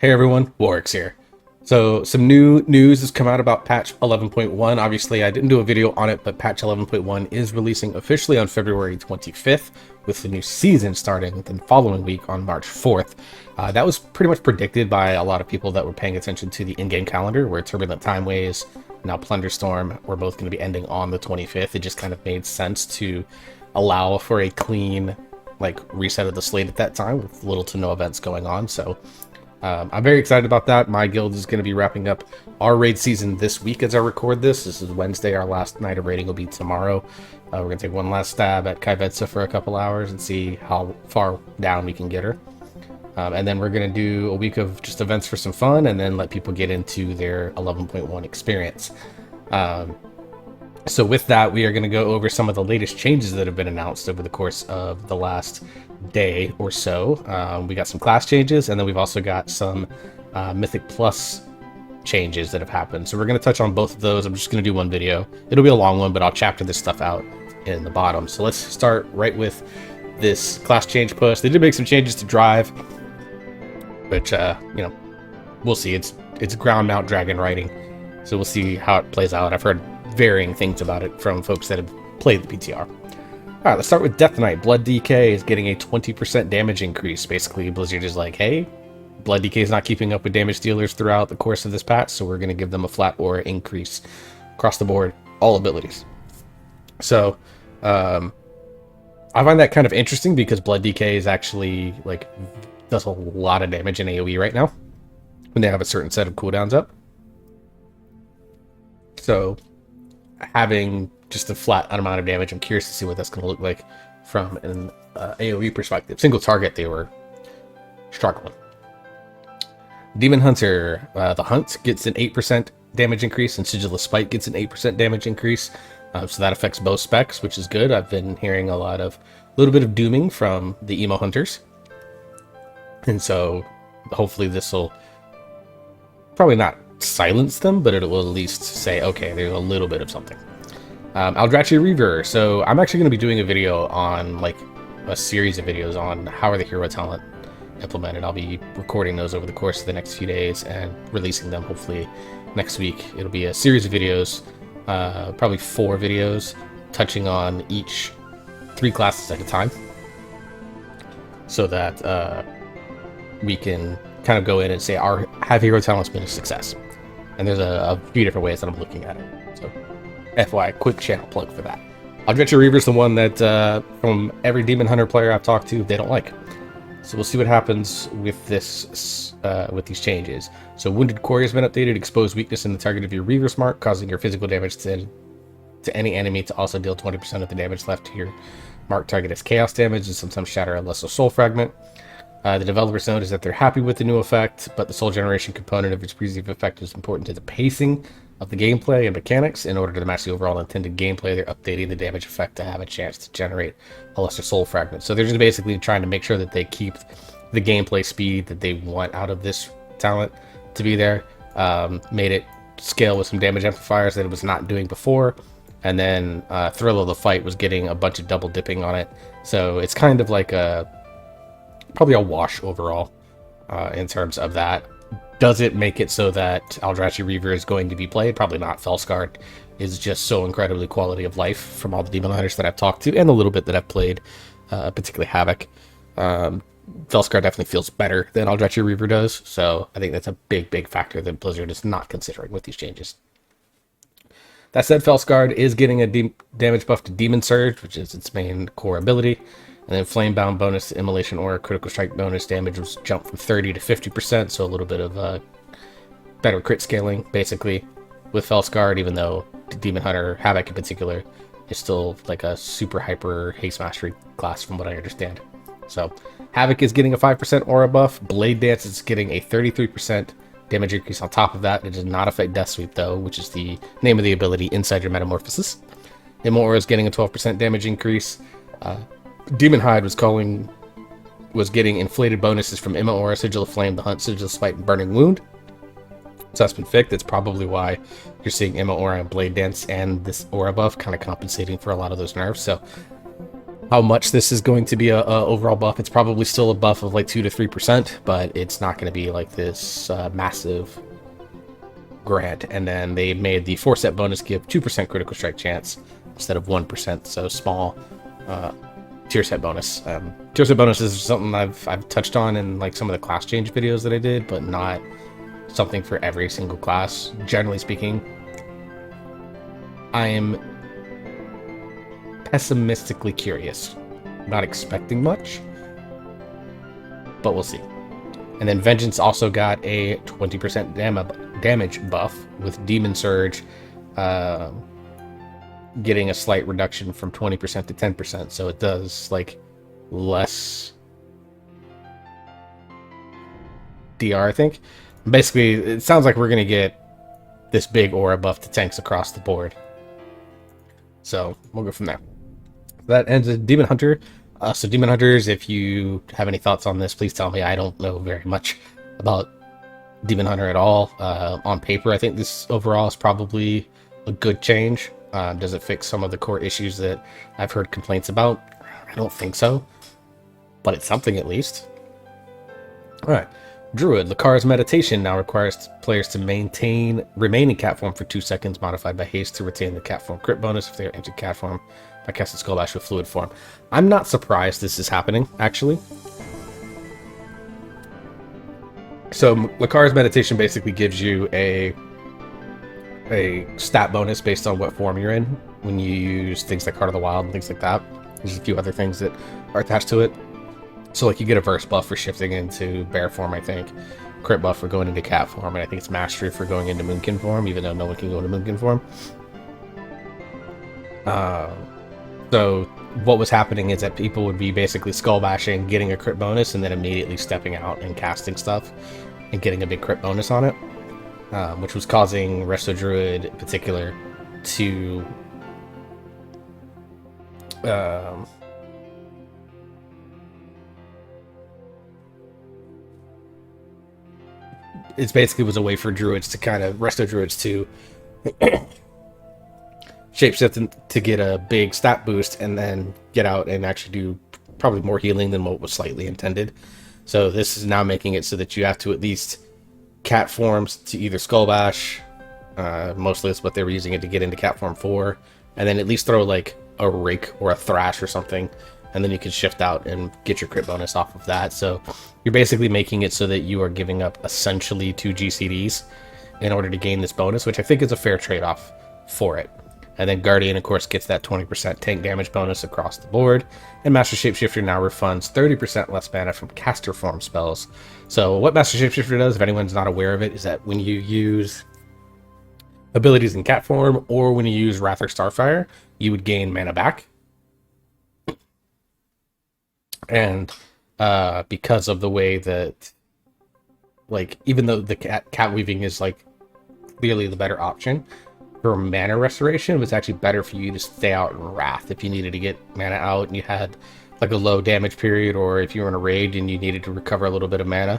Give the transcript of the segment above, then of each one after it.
Hey everyone, Warwick's here. So some new news has come out about patch 11.1. Obviously, I didn't do a video on it, but patch 11.1 is releasing officially on February 25th, with the new season starting the following week on March 4th. That was pretty much predicted by a lot of people that were paying attention to the in-game calendar, where Turbulent Timeways, now Plunderstorm, were both going to be ending on the 25th. It just kind of made sense to allow for a clean, reset of the slate at that time, with little to no events going on. So I'm very excited about that. My guild is going to be wrapping up our raid season this week as I record this. This is Wednesday. Our last night of raiding will be tomorrow. We're going to take one last stab at Kaivetsa for a couple hours and see how far down we can get her. And then we're going to do a week of just events for some fun and then let people get into their 11.1 experience. So with that, we are going to go over some of the latest changes that have been announced over the course of the last day or so. We got some class changes, and then we've also got some Mythic Plus changes that have happened. So we're going to touch on both of those. I'm just going to do one video. It'll be a long one, but I'll chapter this stuff out in the bottom. So let's start right with this class change push. They did make some changes to Drive, which, we'll see. It's ground mount dragon riding, so we'll see how it plays out. I've heard varying things about it from folks that have played the PTR. Alright, let's start with Death Knight. Blood DK is getting a 20% damage increase. Basically, Blizzard is like, hey, Blood DK is not keeping up with damage dealers throughout the course of this patch, so we're going to give them a flat aura increase across the board, all abilities. So, I find that kind of interesting because Blood DK is actually, does a lot of damage in AoE right now when they have a certain set of cooldowns up. So, having just a flat amount of damage, I'm curious to see what that's going to look like from an AoE perspective. Single target, they were struggling. Demon Hunter, the Hunt gets an 8% damage increase, and Sigil of Spite gets an 8% damage increase. So that affects both specs, which is good. I've been hearing a little bit of dooming from the emo hunters. And so hopefully this will probably not silence them, but it will at least say, okay, there's a little bit of something. Aldrachi Reaver. So I'm actually going to be doing a video on, a series of videos on how are the hero talent implemented. I'll be recording those over the course of the next few days and releasing them hopefully next week. It'll be a series of videos, probably 4 videos, touching on each 3 classes at a time, so that we can kind of go in and say, have hero talents been a success? And there's a few different ways that I'm looking at it. So, FYI, quick channel plug for that. Aldrachi Reaver's the one that, from every Demon Hunter player I've talked to, they don't like. So we'll see what happens with this, with these changes. So Wounded Quarry has been updated. Expose weakness in the target of your Reaver's mark, causing your physical damage to any enemy to also deal 20% of the damage left to your mark target as chaos damage, and sometimes shatter a lesser soul fragment. The developers notice that they're happy with the new effect, but the soul generation component of its previous effect is important to the pacing of the gameplay and mechanics. In order to match the overall intended gameplay, they're updating the damage effect to have a chance to generate a lesser soul fragment. So they're just basically trying to make sure that they keep the gameplay speed that they want out of this talent to be there. Made it scale with some damage amplifiers that it was not doing before. And then Thrill of the Fight was getting a bunch of double dipping on it. So it's kind of like probably a wash overall in terms of that. Does it make it so that Aldrachi Reaver is going to be played? Probably not. Felsguard is just so incredibly quality of life from all the Demon Hunters that I've talked to, and a little bit that I've played, particularly Havoc. Felsguard definitely feels better than Aldrachi Reaver does, so I think that's a big factor that Blizzard is not considering with these changes. That said, Felsguard is getting a damage buff to Demon Surge, which is its main core ability. And then Flamebound bonus to Immolation Aura, critical strike bonus damage was jumped from 30 to 50%, so a little bit of better crit scaling, basically, with Felsguard, even though the Demon Hunter, Havoc in particular, is still like a super hyper haste mastery class from what I understand. So Havoc is getting a 5% aura buff, Blade Dance is getting a 33% damage increase on top of that. It does not affect Death Sweep though, which is the name of the ability inside your Metamorphosis. Immo Aura is getting a 12% damage increase. Demon Hide was getting inflated bonuses from Immo Aura, Sigil of Flame, the Hunt, Sigil of Spite, and Burning Wound. So that's been fixed. That's probably why you're seeing Immo Aura and Blade Dance and this Aura buff kind of compensating for a lot of those nerfs. So how much this is going to be a overall buff. It's probably still a buff of like 2 to 3%, but it's not going to be like this massive grant. And then they made the 4-set bonus give 2% critical strike chance instead of 1%, so small tier set bonus. Tier set bonus is something I've touched on in like some of the class change videos that I did, but not something for every single class. Generally speaking, I am pessimistically curious. Not expecting much, but we'll see. And then Vengeance also got a 20% damage buff with Demon Surge getting a slight reduction from 20% to 10%, so it does like less DR, I think. Basically, it sounds like we're going to get this big aura buff to tanks across the board. So we'll go from there. That ends with Demon Hunter. So Demon Hunters, if you have any thoughts on this, please tell me. I don't know very much about Demon Hunter at all. On paper, I think this overall is probably a good change. Does it fix some of the core issues that I've heard complaints about? I don't think so, but it's something at least. All right. Druid. Lakar's Meditation now requires players to remain in cat form for 2 seconds, modified by haste to retain the cat form crit bonus if they are entered cat form by casting Skullbash with fluid form. I'm not surprised this is happening, actually. So Lakar's Meditation basically gives you a stat bonus based on what form you're in when you use things like Heart of the Wild and things like that. There's a few other things that are attached to it. So like you get a verse buff for shifting into bear form, I think. Crit buff for going into cat form, and I think it's mastery for going into moonkin form, even though no one can go into moonkin form. So what was happening is that people would be basically skull bashing, getting a crit bonus, and then immediately stepping out and casting stuff and getting a big crit bonus on it, which was causing Resto Druid in particular to it basically was a way for druids to kind of Resto Druids to shapeshift to get a big stat boost and then get out and actually do probably more healing than what was slightly intended. So this is now making it so that you have to at least cat forms to either skull bash, mostly that's what they were using it to get into cat form 4, and then at least throw like a rake or a thrash or something, and then you can shift out and get your crit bonus off of that. So you're basically making it so that you are giving up essentially 2 GCDs in order to gain this bonus, which I think is a fair trade-off for it. And then Guardian, of course, gets that 20% tank damage bonus across the board. And Master Shapeshifter now refunds 30% less mana from caster form spells. So what Master Shapeshifter does, if anyone's not aware of it, is that when you use abilities in cat form or when you use Wrath or Starfire, you would gain mana back. And because of the way that, like, even though the cat weaving is like clearly the better option, for mana restoration, it was actually better for you to stay out in Wrath if you needed to get mana out and you had like a low damage period, or if you were in a raid and you needed to recover a little bit of mana,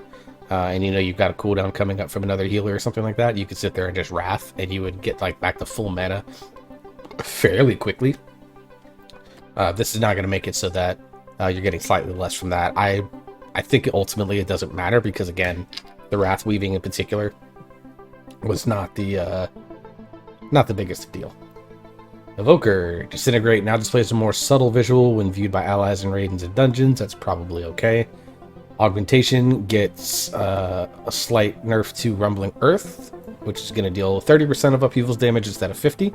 and you know you've got a cooldown coming up from another healer or something like that, you could sit there and just Wrath and you would get like back to full mana fairly quickly. This is not going to make it so that you're getting slightly less from that. I think ultimately it doesn't matter because, again, the Wrath weaving in particular was not the biggest deal. Evoker. Disintegrate now displays a more subtle visual when viewed by allies and raidens and dungeons. That's probably okay. Augmentation gets a slight nerf to Rumbling Earth, which is going to deal 30% of upheaval's damage instead of 50.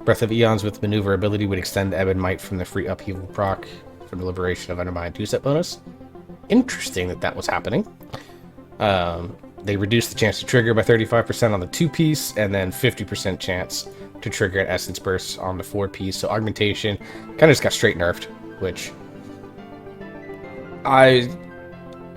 Breath of Eons with maneuver ability would extend Ebb and Might from the free upheaval proc from the Liberation of Undermine 2-set bonus. Interesting that was happening. They reduced the chance to trigger by 35% on the 2-piece, and then 50% chance to trigger an Essence Burst on the 4-piece. So Augmentation kind of just got straight nerfed, which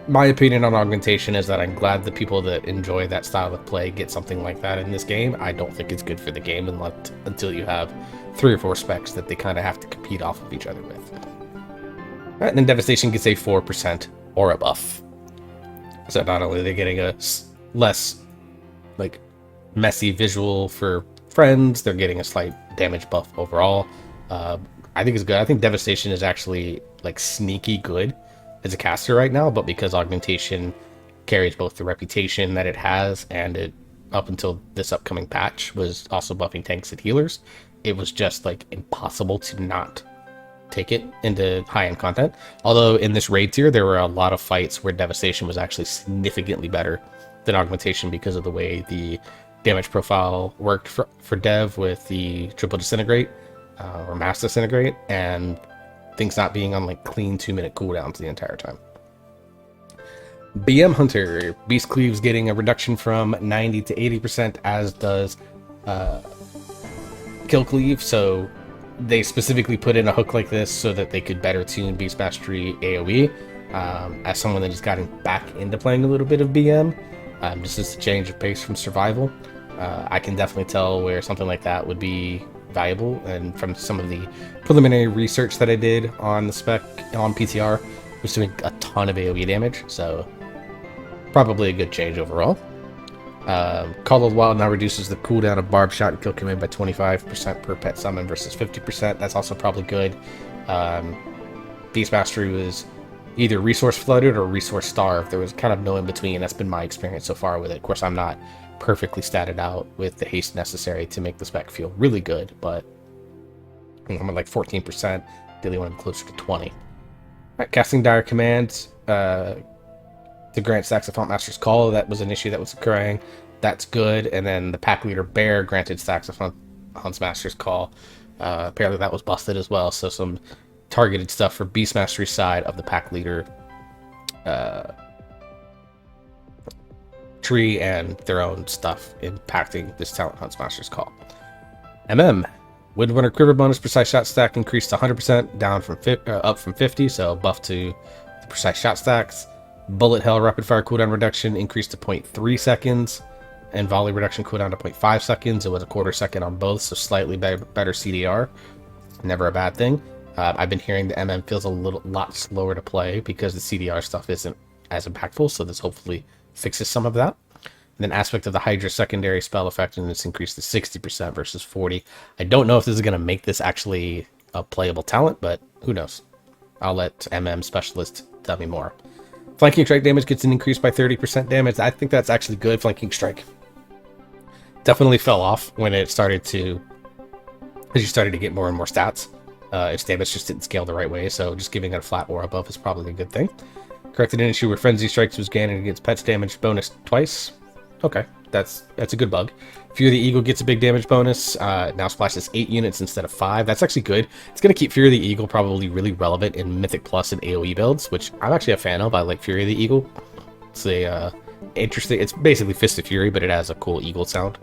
my opinion on Augmentation is that I'm glad the people that enjoy that style of play get something like that in this game. I don't think it's good for the game until you have 3 or 4 specs that they kind of have to compete off of each other with. All right, and then Devastation gets a 4% aura buff. So not only are they getting a less like messy visual for friends, they're getting a slight damage buff overall. I I think it's good. I think Devastation is actually like sneaky good as a caster right now, but because Augmentation carries both the reputation that it has and it, up until this upcoming patch, was also buffing tanks and healers, it was just like impossible to not take it into high-end content. Although in this raid tier, there were a lot of fights where Devastation was actually significantly better than Augmentation because of the way the damage profile worked for Dev with the triple disintegrate or mass disintegrate, and things not being on like clean 2-minute cooldowns the entire time. BM Hunter, Beast Cleave's getting a reduction from 90 to 80%, as does Kill Cleave. So they specifically put in a hook like this so that they could better tune Beast Mastery AoE. As someone that is gotten back into playing a little bit of BM, just as a change of pace from survival, I can definitely tell where something like that would be valuable. And from some of the preliminary research that I did on the spec on PTR, was doing a ton of AoE damage, so probably a good change overall. Call of the Wild now reduces the cooldown of Barb Shot and Kill Command by 25% per pet summon versus 50%. That's also probably good. Beast Mastery was either resource flooded or resource starved. There was kind of no in between. That's been my experience so far with it. Of course, I'm not perfectly statted out with the haste necessary to make the spec feel really good, but I'm at like 14%. Really want to closer to 20. Right, casting Dire Commands to grant stacks of Font Master's Call. That was an issue that was occurring. That's good. And then the pack leader Bear granted stacks of Hunt's Master's Call. Apparently that was busted as well. So some targeted stuff for Beast Mastery side of the pack leader tree, and their own stuff impacting this talent Hunt's Master's Call. Windrunner Quiver bonus precise shot stack increased to 100%, down from up from 50, so buff to the precise shot stacks. Bullet Hell rapid fire cooldown reduction increased to 0.3 seconds, and volley reduction cooldown to 0.5 seconds. It was a quarter second on both, so slightly better CDR. Never a bad thing. I've been hearing the feels a lot slower to play because the CDR stuff isn't as impactful, so this hopefully fixes some of that. And then Aspect of the Hydra secondary spell effectiveness increased to 60% versus 40. I don't know if this is going to make this actually a playable talent, but who knows? I'll let specialist tell me more. Flanking Strike damage gets an increase by 30% damage. I think that's actually good. Flanking Strike definitely fell off when it started to, as you started to get more and more stats. Its damage just didn't scale the right way, so just giving it a flat or above is probably a good thing. Corrected an issue where Frenzy Strikes was gaining against pets damage bonus twice. Okay, that's a good bug. Fear of the Eagle gets a big damage bonus. Now splashes 8 units instead of 5. That's actually good. It's going to keep Fear of the Eagle probably really relevant in Mythic Plus and AoE builds, which I'm actually a fan of. I like Fury of the Eagle. It's a interesting. It's basically Fist of Fury, but it has a cool eagle sound.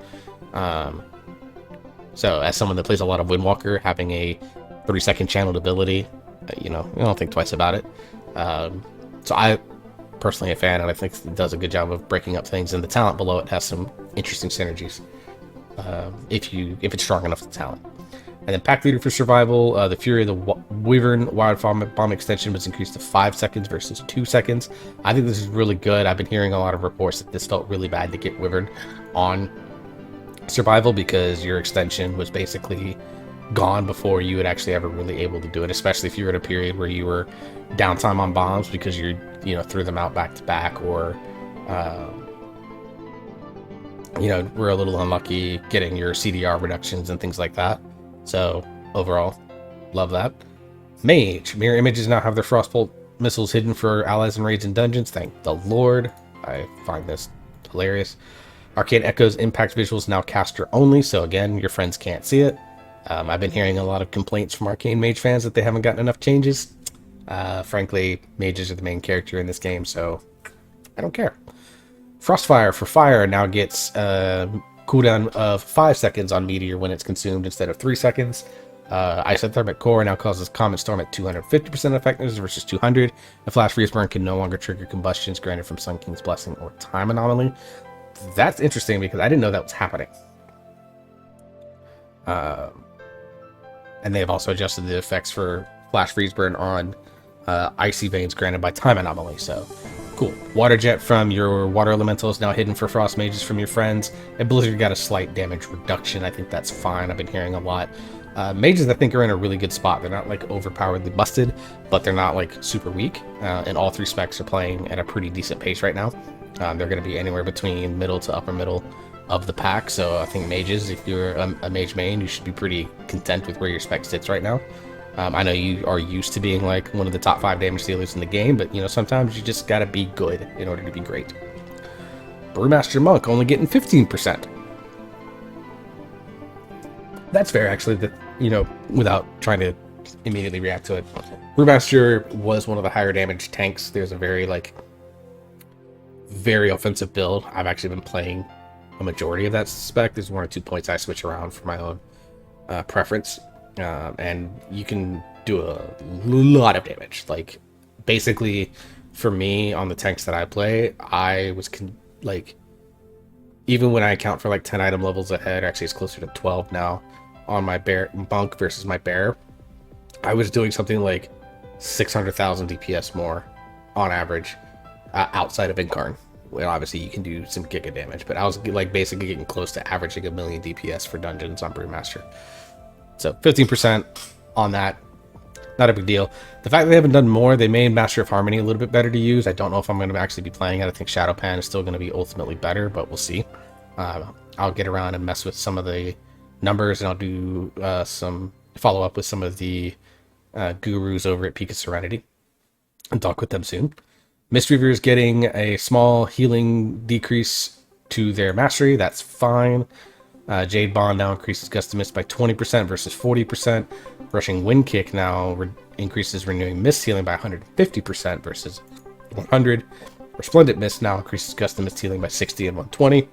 So as someone that plays a lot of Windwalker, having a 3-second channeled ability, I don't think twice about it. So I personally a fan, and I think it does a good job of breaking up things, and the talent below it has some interesting synergies if it's strong enough to talent. And then Pack Leader for Survival, the Fury of the Wyvern Wild Bomb extension was increased to 5 seconds versus 2 seconds. I think this is really good. I've been hearing a lot of reports that this felt really bad to get Wyvern on Survival because your extension was basically gone before you would actually ever really able to do it, especially if you were at a period where you were downtime on bombs because you threw them out back to back, or we're a little unlucky getting your CDR reductions and things like that. So overall, love that. Mage, mirror images now have their Frostbolt missiles hidden for allies and raids and dungeons. Thank the Lord. I find this hilarious. Arcane Echoes impact visuals now caster only, so again, your friends can't see it. I've been hearing a lot of complaints from Arcane Mage fans that they haven't gotten enough changes. Frankly, mages are the main character in this game, so I don't care. Frostfire for fire now gets cooldown of 5 seconds on Meteor when it's consumed instead of 3 seconds. Isothermic Core now causes Comet Storm at 250% effectiveness versus 200. A Flash Freeze Burn can no longer trigger combustions granted from Sun King's Blessing or Time Anomaly. That's interesting because I didn't know that was happening. And they've also adjusted the effects for Flash Freeze Burn on Icy Veins granted by Time Anomaly, so cool. Water Jet from your Water Elemental is now hidden for Frost Mages from your friends, and Blizzard got a slight damage reduction. I think that's fine. I've been hearing a lot Mages, I think, are in a really good spot. They're not like overpoweredly busted, but they're not like super weak. And all three specs are playing at a pretty decent pace right now. They're going to be anywhere between middle to upper middle of the pack. So I think Mages, if you're a Mage main, you should be pretty content with where your spec sits right now. I know you are used to being like one of the top 5 damage dealers in the game, but you know, sometimes you just gotta be good in order to be great. Brewmaster Monk only getting 15%. That's fair, actually, you know, without trying to immediately react to it. Brewmaster was one of the higher damage tanks. There's a very offensive build. I've actually been playing a majority of that spec. There's 1 or 2 points I switch around for my own preference. And you can do a lot of damage. Like, basically, for me, on the tanks that I play, I was, even when I account for, like, 10 item levels ahead, actually it's closer to 12 now, on my Monk versus my Bear, I was doing something like 600,000 DPS more, on average, outside of Incarn. Well, obviously, you can do some giga damage, but I was, like, basically getting close to averaging 1 million DPS for dungeons on Brewmaster. So 15% on that, not a big deal. The fact that they haven't done more, they made Master of Harmony a little bit better to use. I don't know if I'm going to actually be playing it. I think Shadowpan is still going to be ultimately better, but we'll see. I'll get around and mess with some of the numbers, and I'll do some follow-up with some of the gurus over at Peak of Serenity and talk with them soon. Mistweaver is getting a small healing decrease to their mastery. That's fine. Jade Bond now increases Gust of Mist by 20% versus 40%. Rushing Wind Kick now increases Renewing Mist healing by 150% versus 100. Resplendent Mist now increases Gust of Mist healing by 60 and 120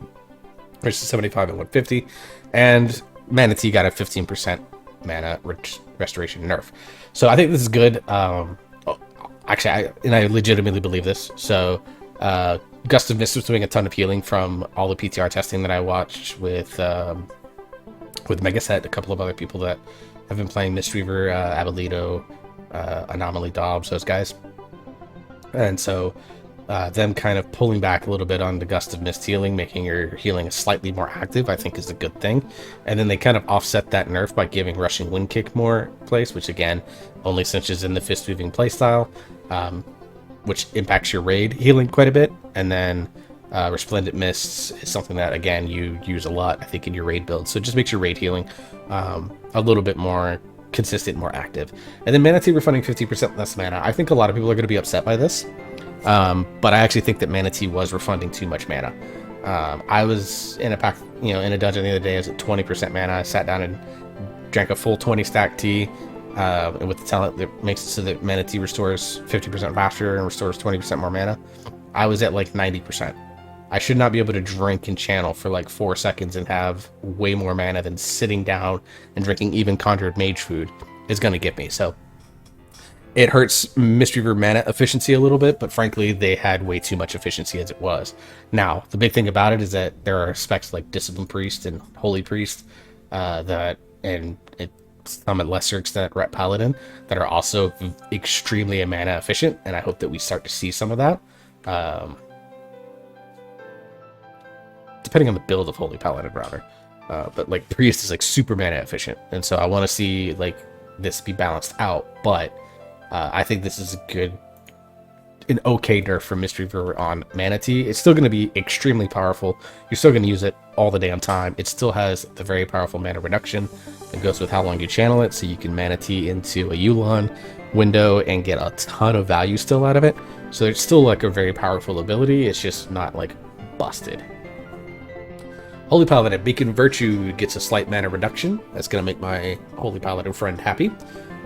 versus 75 and 150. And Mana Tea got a 15% mana restoration nerf. So I think this is good. Actually, I legitimately believe this. So Gust of Mist was doing a ton of healing from all the PTR testing that I watched with Megaset, a couple of other people that have been playing Mistweaver, Abolito, Anomaly Dobbs, those guys. And so them kind of pulling back a little bit on the Gust of Mist healing, making your healing slightly more active, I think is a good thing. And then they kind of offset that nerf by giving Rushing Wind Kick more place, which again, only cinches in the Fist Weaving playstyle. Which impacts your raid healing quite a bit, and then Resplendent Mists is something that, again, you use a lot, I think, in your raid build, so it just makes your raid healing a little bit more consistent, more active. And then Mana Tea refunding 50% less mana. I think a lot of people are going to be upset by this, but I actually think that Mana Tea was refunding too much mana. I was in a pack, in a dungeon the other day. I was at 20% mana. I sat down and drank a full 20 stack tea. And with the talent that makes it so that Mana Tea restores 50% faster and restores 20% more mana, I was at like 90%. I should not be able to drink and channel for like 4 seconds and have way more mana than sitting down and drinking even Conjured Mage food is going to get me. So it hurts Mistweaver mana efficiency a little bit, but frankly, they had way too much efficiency as it was. Now, the big thing about it is that there are specs like Discipline Priest and Holy Priest some at lesser extent Ret Paladin that are also extremely mana efficient, and I hope that we start to see some of that. Depending on the build of Holy Paladin, rather. But like Priest is like super mana efficient, and so I want to see like this be balanced out. But I think this is an okay nerf for Mistweaver on Mana Tea. It's still going to be extremely powerful. You're still going to use it all the damn time. It still has the very powerful mana reduction that goes with how long you channel it, so you can Mana Tea into a Yulon window and get a ton of value still out of it. So it's still like a very powerful ability. It's just not like busted. Holy Paladin Beacon Virtue gets a slight mana reduction. That's going to make my Holy Paladin friend happy.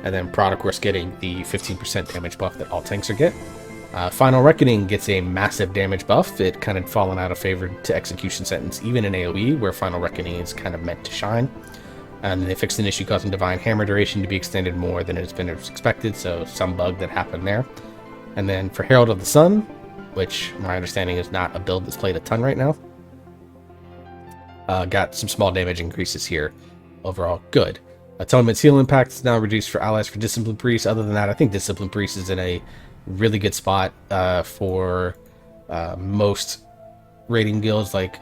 And then Prod, of course, getting the 15% damage buff that all tanks are get. Final Reckoning gets a massive damage buff. It kind of fallen out of favor to Execution Sentence, even in AoE, where Final Reckoning is kind of meant to shine. And they fixed an issue causing Divine Hammer duration to be extended more than it's been expected, so some bug that happened there. And then for Herald of the Sun, which my understanding is not a build that's played a ton right now, got some small damage increases here. Overall, good. Atonement's heal impact is now reduced for allies for Discipline Priest. Other than that, I think Discipline Priest is in a really good spot for most raiding guilds. Like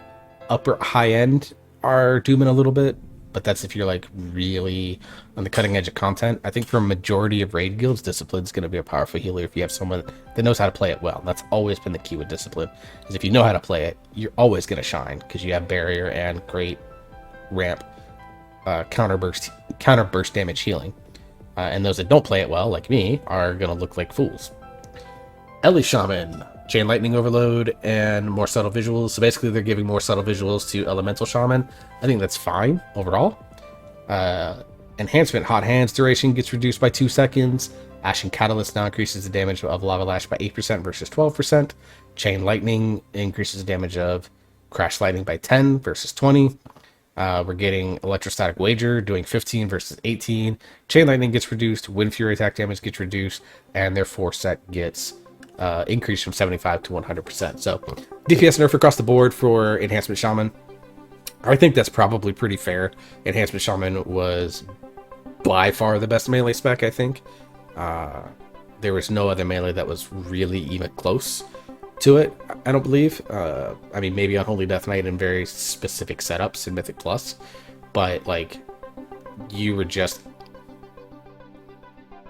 upper high end are dooming a little bit, but that's if you're like really on the cutting edge of content. I think for a majority of raid guilds, Discipline's going to be a powerful healer if you have someone that knows how to play it well. That's always been the key with Discipline, is if you know how to play it, you're always going to shine because you have barrier and great ramp counterburst damage healing. And those that don't play it well, like me, are going to look like fools. Ellie Shaman, Chain Lightning Overload, and more subtle visuals. So basically they're giving more subtle visuals to Elemental Shaman. I think that's fine overall. Enhancement, Hot Hands duration gets reduced by 2 seconds. Ashen Catalyst now increases the damage of Lava Lash by 8% versus 12%. Chain Lightning increases the damage of Crash Lightning by 10 versus 20. We're getting Electrostatic Wager doing 15 versus 18. Chain Lightning gets reduced, Wind Fury attack damage gets reduced, and their force set gets increased from 75 to 100%. So DPS nerf across the board for Enhancement Shaman. I think that's probably pretty fair. Enhancement Shaman was by far the best melee spec, I think. There was no other melee that was really even close to it, I don't believe. I mean, maybe Unholy Death Knight in very specific setups in Mythic Plus, but like, you were just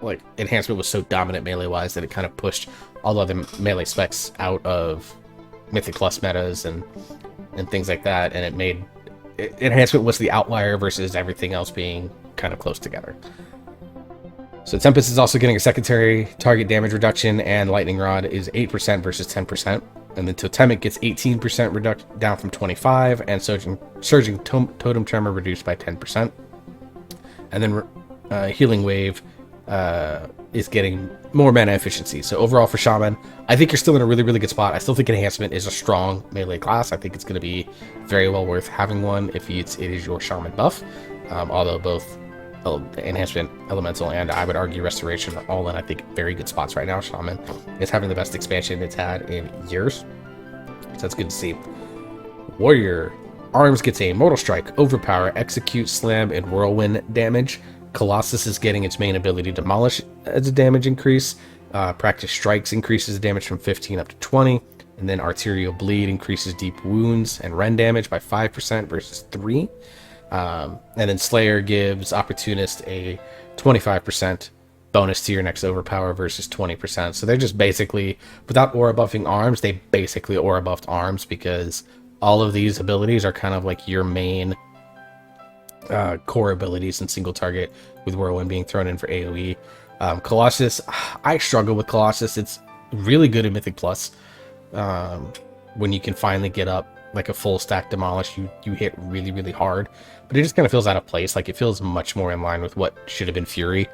like, Enhancement was so dominant melee wise that it kind of pushed all other melee specs out of Mythic Plus metas and things like that, and it made Enhancement was the outlier versus everything else being kind of close together. So Tempest is also getting a secondary target damage reduction, and Lightning Rod is 8% versus 10%. And then Totemic gets 18% reduction down from 25%, and Surging Totem Tremor reduced by 10%. And then Healing Wave is getting more mana efficiency. So overall for Shaman, I think you're still in a really, really good spot. I still think Enhancement is a strong melee class. I think it's going to be very well worth having one if it is your Shaman buff. Although both Enhancement, Elemental, and I would argue Restoration are all in, I think, very good spots right now. Shaman is having the best expansion it's had in years, so that's good to see. Warrior Arms gets a Mortal Strike, Overpower, Execute, Slam, and Whirlwind damage. Colossus is getting its main ability Demolish as a damage increase. Practice Strikes increases the damage from 15 up to 20, and then Arterial Bleed increases Deep Wounds and Rend damage by 5% versus 3%. And then Slayer gives Opportunist a 25% bonus to your next Overpower versus 20%. So they're just basically, without aura buffing arms, they basically aura buffed arms, because all of these abilities are kind of like your main core abilities in single target, with Whirlwind being thrown in for AoE. Colossus, I struggle with Colossus. It's really good in Mythic Plus. When you can finally get up like a full stack Demolish, you hit really, really hard, but it just kind of feels out of place. Like, it feels much more in line with what should have been Fury,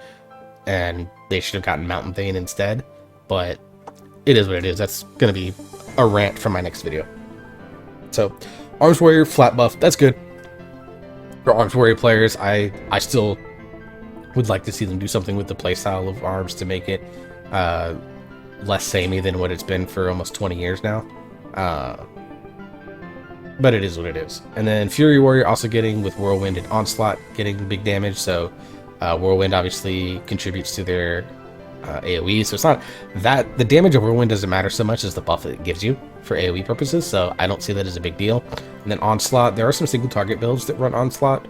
and they should have gotten Mountain Thane instead, but it is what it is. That's going to be a rant for my next video. So Arms Warrior flat buff, that's good for Arms Warrior players. I still would like to see them do something with the playstyle of Arms to make it less samey than what it's been for almost 20 years now. But it is what it is. And then Fury Warrior also getting, with Whirlwind and Onslaught, getting big damage. So Whirlwind obviously contributes to their AoE. So it's not that the damage of Whirlwind doesn't matter so much as the buff it gives you for AoE purposes. So I don't see that as a big deal. And then Onslaught, there are some single target builds that run Onslaught,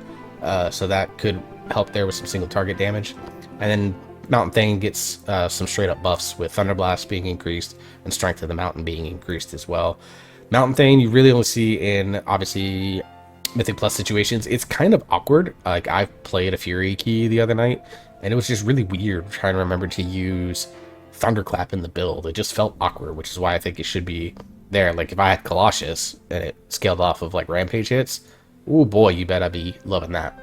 so that could help there with some single target damage. And then Mountain Thane gets some straight up buffs, with Thunderblast being increased and Strength of the Mountain being increased as well. Mountain Thane you really only see in, obviously, Mythic Plus situations. It's kind of awkward. Like, I played a Fury key the other night, and it was just really weird trying to remember to use Thunderclap in the build. It just felt awkward, which is why I think it should be there. Like, if I had Colossus and it scaled off of like Rampage hits, oh boy, you bet I'd be loving that.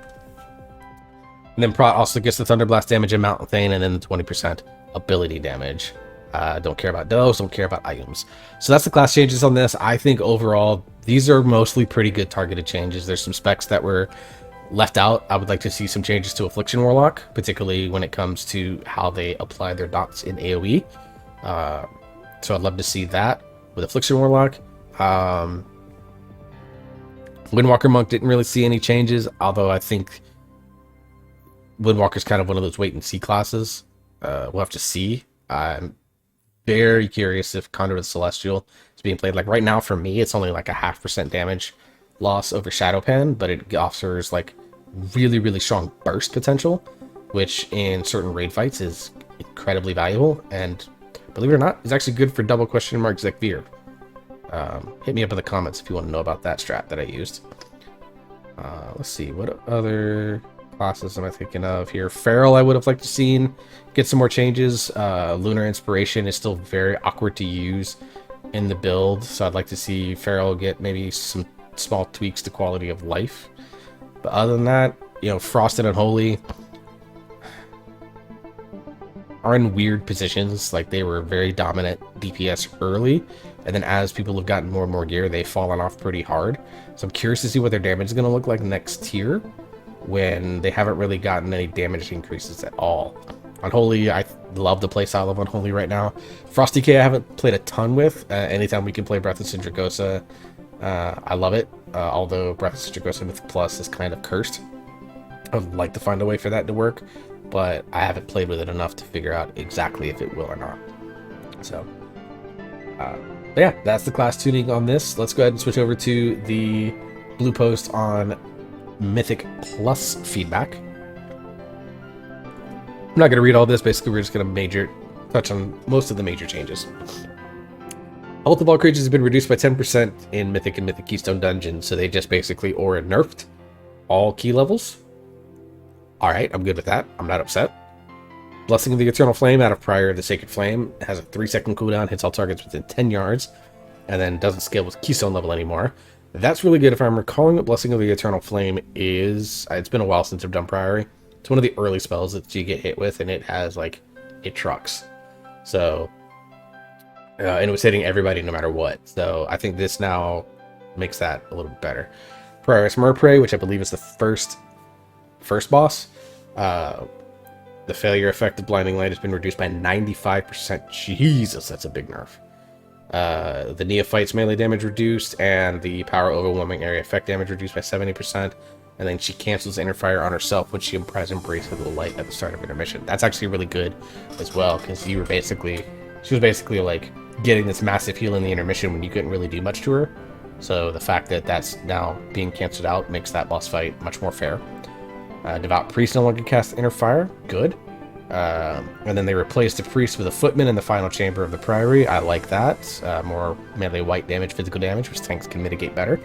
And then Prot also gets the Thunderblast damage in Mountain Thane, and then the 20% ability damage. Don't care about those, don't care about items. So that's the class changes on this. I think overall, these are mostly pretty good targeted changes. There's some specs that were left out. I would like to see some changes to Affliction Warlock, particularly when it comes to how they apply their dots in AoE. So I'd love to see that with Affliction Warlock. Windwalker Monk didn't really see any changes, although I think Windwalker's kind of one of those wait and see classes. We'll have to see. I'm very curious if Conduit of the Celestial is being played. Like, right now for me, it's only like a 0.5% damage loss over Shadowpan, but it offers like really, really strong burst potential, which in certain raid fights is incredibly valuable, and believe it or not, is actually good for double question mark Zekvir. Hit me up in the comments if you want to know about that strat that I used. Let's see, what other classes am I thinking of here? Feral, I would have liked to seen get some more changes. Lunar Inspiration is still very awkward to use in the build, so I'd like to see Feral get maybe some small tweaks to quality of life. But other than that, you know, Frost and Unholy are in weird positions. Like, they were very dominant DPS early, and then as people have gotten more and more gear, they've fallen off pretty hard. So I'm curious to see what their damage is going to look like next tier, when they haven't really gotten any damage increases at all. Unholy, I love the playstyle of Unholy right now. Frosty K I haven't played a ton with. Anytime we can play Breath of Sindragosa, I love it. Although Breath of Sindragosa Mythic Plus is kind of cursed. I would like to find a way for that to work, but I haven't played with it enough to figure out exactly if it will or not. So, but yeah, that's the class tuning on this. Let's go ahead and switch over to the blue post on Mythic Plus feedback. I'm not going to read all this. Basically, we're just going to touch on most of the major changes. Health of all creatures has been reduced by 10% in Mythic and Mythic Keystone Dungeons, so they just basically aura nerfed all key levels. Alright, I'm good with that. I'm not upset. Blessing of the Eternal Flame out of Priory of the Sacred Flame has a 3-second cooldown, hits all targets within 10 yards, and then doesn't scale with Keystone level anymore. That's really good. If I'm recalling what Blessing of the Eternal Flame is, it's been a while since I've done Priory. It's one of the early spells that you get hit with, and it has, like, it trucks. So, and it was hitting everybody no matter what. So I think this now makes that a little bit better. Priory's Merprey, which I believe is the first boss. The failure effect of Blinding Light has been reduced by 95%. Jesus, that's a big nerf. The Neophyte's melee damage reduced, and the Power Overwhelming Area effect damage reduced by 70%. And then she cancels Inner Fire on herself when she has Embrace of the Light at the start of intermission. That's actually really good as well, because she was basically like getting this massive heal in the intermission when you couldn't really do much to her. So the fact that that's now being canceled out makes that boss fight much more fair. Devout Priest no longer casts Inner Fire. Good. And then they replaced the Priest with a Footman in the final chamber of the Priory. I like that. More melee white damage, physical damage, which tanks can mitigate better.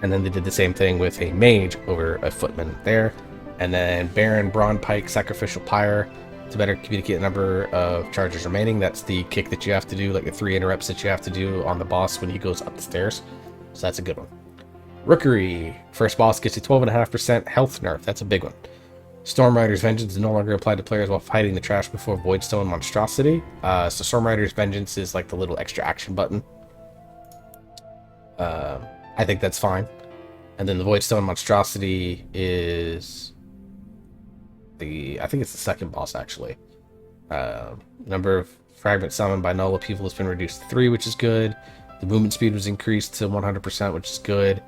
And then they did the same thing with a Mage over a Footman there. And then Baron, Brawn Pike, Sacrificial Pyre to better communicate the number of charges remaining. That's the kick that you have to do, like the 3 interrupts that you have to do on the boss when he goes up the stairs. So that's a good one. Rookery, first boss gets a 12.5% health nerf. That's a big one. Stormrider's Vengeance is no longer applied to players while fighting the trash before Voidstone Monstrosity. So Stormrider's Vengeance is like the little extra action button. I think that's fine. And then the Voidstone Monstrosity is I think it's the second boss actually. Number of fragments summoned by null upheaval has been reduced to 3, which is good. The movement speed was increased to 100%, which is good.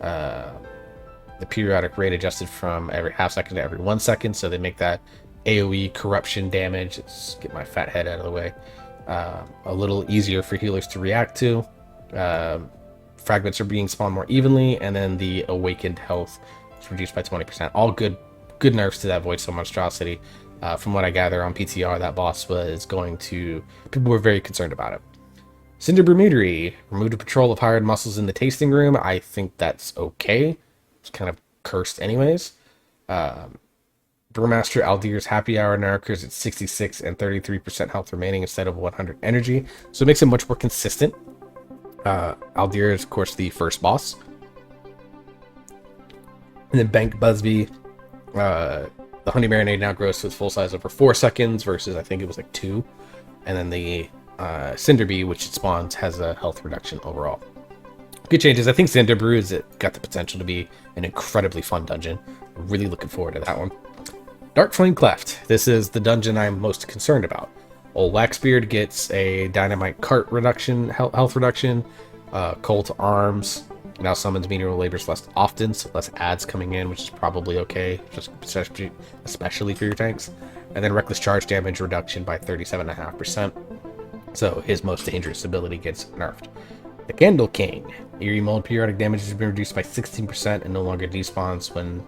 The periodic rate adjusted from every half second to every 1 second, so they make that AoE corruption damage, let's get my fat head out of the way, a little easier for healers to react to. Fragments are being spawned more evenly, and then the awakened health is reduced by 20%. All good nerfs to that Voidstone Monstrosity. From what I gather on PTR, that boss was people were very concerned about it. Cinderbrew Meadery, removed a patrol of hired muscles in the tasting room. I think that's okay. It's kind of cursed anyways. Brewmaster Aldir's Happy Hour now occurs at 66 and 33% health remaining instead of 100 energy. So it makes it much more consistent. Aldir is, of course, the first boss. And then Bank Busby. The Honey Marinade now grows to its full size over 4 seconds versus I think it was like 2. And then the Cinderbee, which it spawns, has a health reduction overall. Good changes. I think Cinderbrew has got the potential to be an incredibly fun dungeon. Really looking forward to that one. Darkflame Cleft. This is the dungeon I'm most concerned about. Old Waxbeard gets a Dynamite Cart reduction, health reduction. Colt Arms now summons menial labors less often, so less ads coming in, which is probably okay, just especially for your tanks. And then Reckless Charge damage reduction by 37.5%. So his most dangerous ability gets nerfed. The Candle King. Eerie mold periodic damage has been reduced by 16% and no longer despawns when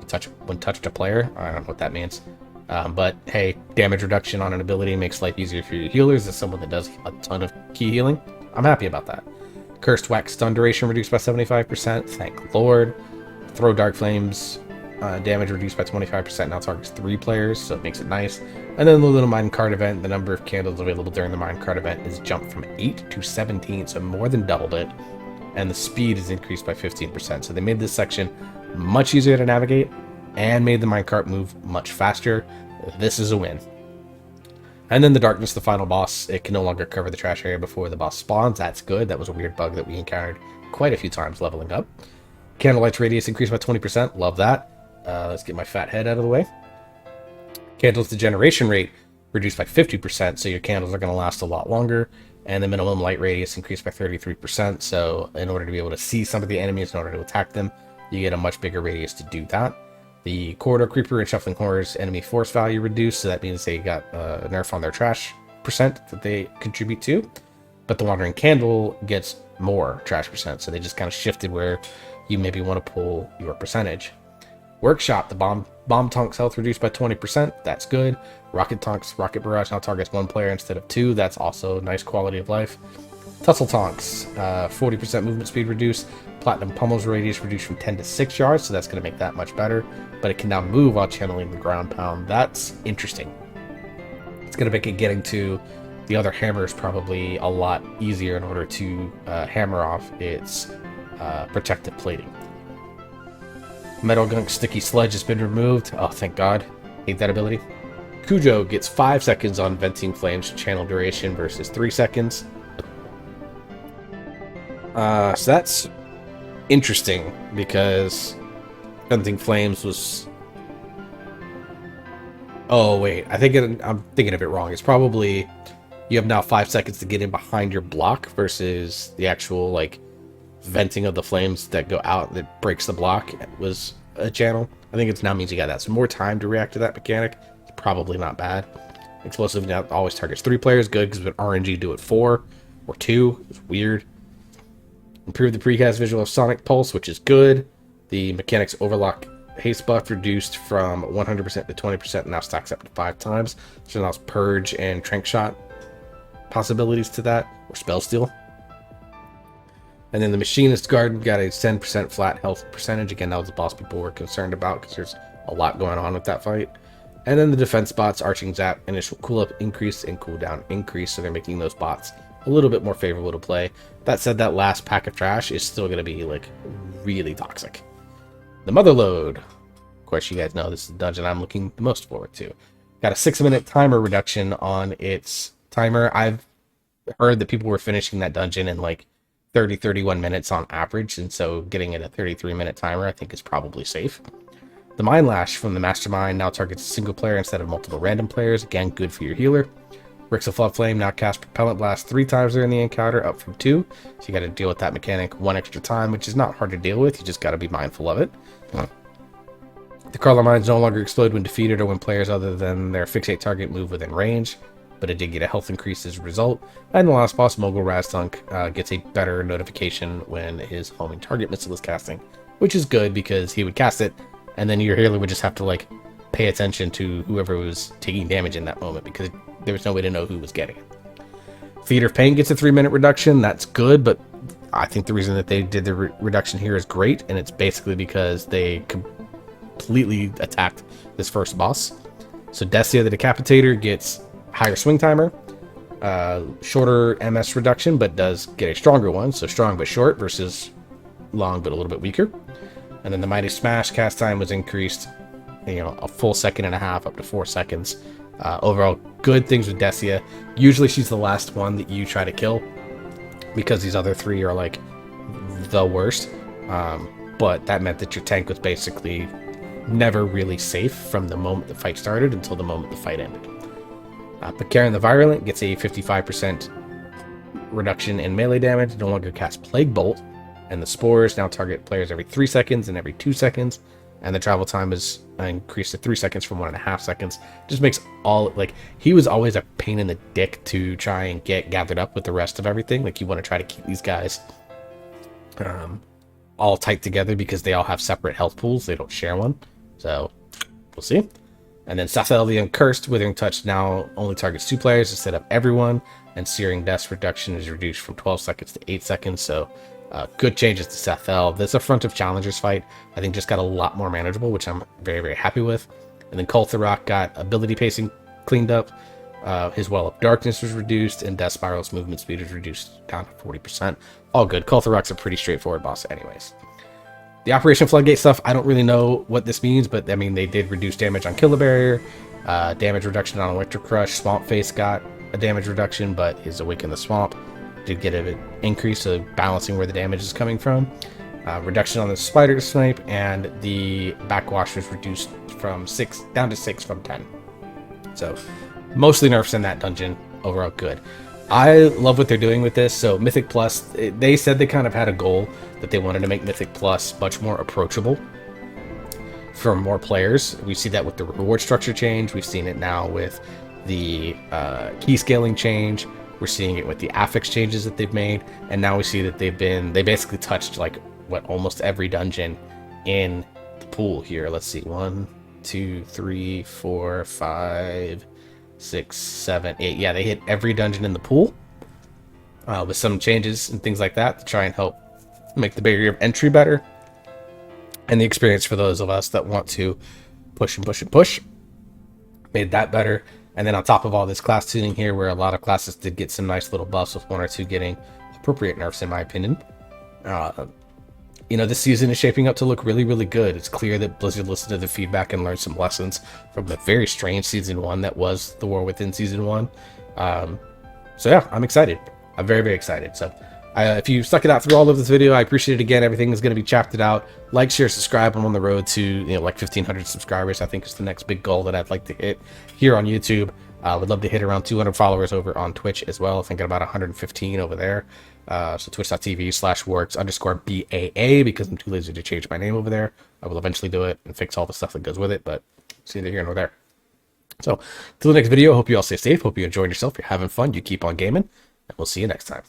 touched a player. I don't know what that means. But hey, damage reduction on an ability makes life easier for your healers as someone that does a ton of key healing. I'm happy about that. Cursed Wax stun duration reduced by 75%. Thank Lord. Throw Dark Flames damage reduced by 25%. Now targets 3 players, so it makes it nice. And then the little minecart event, the number of candles available during the minecart event is jumped from 8 to 17, so more than doubled it. And the speed is increased by 15%. So they made this section much easier to navigate and made the minecart move much faster. This is a win. And then the Darkness, the final boss, it can no longer cover the trash area before the boss spawns. That's good. That was a weird bug that we encountered quite a few times leveling up. Candlelight's radius increased by 20%. Love that. Let's get my fat head out of the way. Candles degeneration rate reduced by 50%, so your candles are going to last a lot longer. And the minimum light radius increased by 33%, so in order to be able to see some of the enemies, in order to attack them, you get a much bigger radius to do that. The Corridor Creeper and Shuffling Horrors enemy force value reduced, so that means they got a nerf on their trash percent that they contribute to. But the Wandering Candle gets more trash percent, so they just kind of shifted where you maybe want to pull your percentage. Workshop, the bomb Tonk's health reduced by 20%. That's good. Rocket Tonk's Rocket Barrage now targets 1 player instead of 2. That's also nice quality of life. Tussle Tonks, 40% movement speed reduced. Platinum Pummel's radius reduced from 10 to 6 yards, so that's going to make that much better. But it can now move while channeling the ground pound. That's interesting. It's going to make it getting to the other hammers probably a lot easier in order to hammer off its protective plating. Metal Gunk Sticky Sludge has been removed. Oh, thank God. Hate that ability. Cujo gets 5 seconds on Venting Flames channel duration versus 3 seconds. So that's interesting because Venting Flames was... Oh, wait. I'm thinking of it wrong. It's probably... You have now 5 seconds to get in behind your block versus the actual, like, venting of the flames that go out that breaks the block was a channel. I think it now means you got that. So more time to react to that mechanic. It's probably not bad. Explosive now always targets 3 players. Good, because with RNG do it 4 or 2. It's weird. Improve the precast visual of Sonic Pulse, which is good. The mechanics overlock haste buff reduced from 100% to 20% and now stacks up to 5 times. So now it's Purge and Trank Shot possibilities to that, or Spell Steal. And then the Machinist Guard got a 10% flat health percentage. Again, that was the boss people were concerned about because there's a lot going on with that fight. And then the defense bots, Arching Zap, initial cool up increase and cooldown increase. So they're making those bots a little bit more favorable to play. That said, that last pack of trash is still going to be like really toxic. The Motherlode. Of course, you guys know this is the dungeon I'm looking the most forward to. Got a 6-minute timer reduction on its timer. I've heard that people were finishing that dungeon in like 31 minutes on average, and so getting it a 33-minute timer I think is probably safe. The Mind Lash from the Mastermind now targets a single player instead of multiple random players. Again, good for your healer. Bricks of Floodflame now cast Propellant Blast 3 times during the encounter, up from 2. So you got to deal with that mechanic 1 extra time, which is not hard to deal with. You just got to be mindful of it. The Carla Mines no longer explode when defeated or when players other than their fixate target move within range, but it did get a health increase as a result. And the last boss, Mogul Raztunk, gets a better notification when his homing target missile is casting, which is good because he would cast it, and then your healer would just have to like pay attention to whoever was taking damage in that moment because there was no way to know who was getting it. Theater of Pain gets a 3-minute reduction. That's good, but I think the reason that they did the reduction here is great, and it's basically because they completely attacked this first boss. So Destia the Decapitator gets higher swing timer, shorter MS reduction, but does get a stronger one. So strong but short versus long but a little bit weaker. And then the Mighty Smash cast time was increased, a full 1.5 seconds up to 4 seconds. Overall, good things with Destia. Usually she's the last one that you try to kill because these other 3 are like the worst. But that meant that your tank was basically never really safe from the moment the fight started until the moment the fight ended. But Karen the Virulent gets a 55% reduction in melee damage, no longer casts Plague Bolt, and the Spores now target players every 3 seconds and every 2 seconds. and the travel time is increased to 3 seconds from 1.5 seconds. Just makes all, like, he was always a pain in the dick to try and get gathered up with the rest of everything. Like, you want to try to keep these guys all tight together because they all have separate health pools. They don't share one. So we'll see. And then Sathel the Uncursed, Withering Touch now only targets 2 players instead of everyone, and Searing Death reduction is reduced from 12 seconds to 8 seconds. So good changes to Sathel. This Affront of Challengers fight, I think, just got a lot more manageable, which I'm very, very happy with. And then Kultharok got ability pacing cleaned up. His Well of Darkness was reduced, and Death Spiral's movement speed is reduced down to 40%. All good. Kultharok's a pretty straightforward boss anyways. The Operation Floodgate stuff, I don't really know what this means, but I mean, they did reduce damage on Kill the Barrier, damage reduction on Electric Crush. Swamp Face got a damage reduction, but his Awaken the Swamp did get an increase, so balancing where the damage is coming from. Reduction on the Spider Snipe, and the Backwash was reduced from 6 down to 6 from 10. So mostly nerfs in that dungeon. Overall good. I love what they're doing with this. So Mythic Plus, they said they kind of had a goal that they wanted to make Mythic Plus much more approachable for more players. We see that with the reward structure change. We've seen it now with the key scaling change. We're seeing it with the affix changes that they've made, and now we see that they basically touched like almost every dungeon in the pool here. Let's see, 1, 2, 3, 4, 5, 6, 7, 8. Yeah, they hit every dungeon in the pool with some changes and things like that to try and help make the barrier of entry better and the experience for those of us that want to push and push and push. Made that better. And then on top of all this class tuning here, where a lot of classes did get some nice little buffs, with 1 or 2 getting appropriate nerfs in my opinion. You know, this season is shaping up to look really, really good. It's clear that Blizzard listened to the feedback and learned some lessons from the very strange Season 1 that was the War Within Season 1. So yeah, I'm excited. I'm very, very excited. So if you stuck it out through all of this video, I appreciate it. Again, everything is going to be chaptered out. Like, share, subscribe. I'm on the road to, you know, like 1,500 subscribers. I think is the next big goal that I'd like to hit here on YouTube. Would love to hit around 200 followers over on Twitch as well. I think about 115 over there. So twitch.tv/works_BAA, because I'm too lazy to change my name over there. I will eventually do it and fix all the stuff that goes with it, but it's neither here nor there. So till the next video, hope you all stay safe. Hope you enjoyed yourself. You're having fun. You keep on gaming, and we'll see you next time.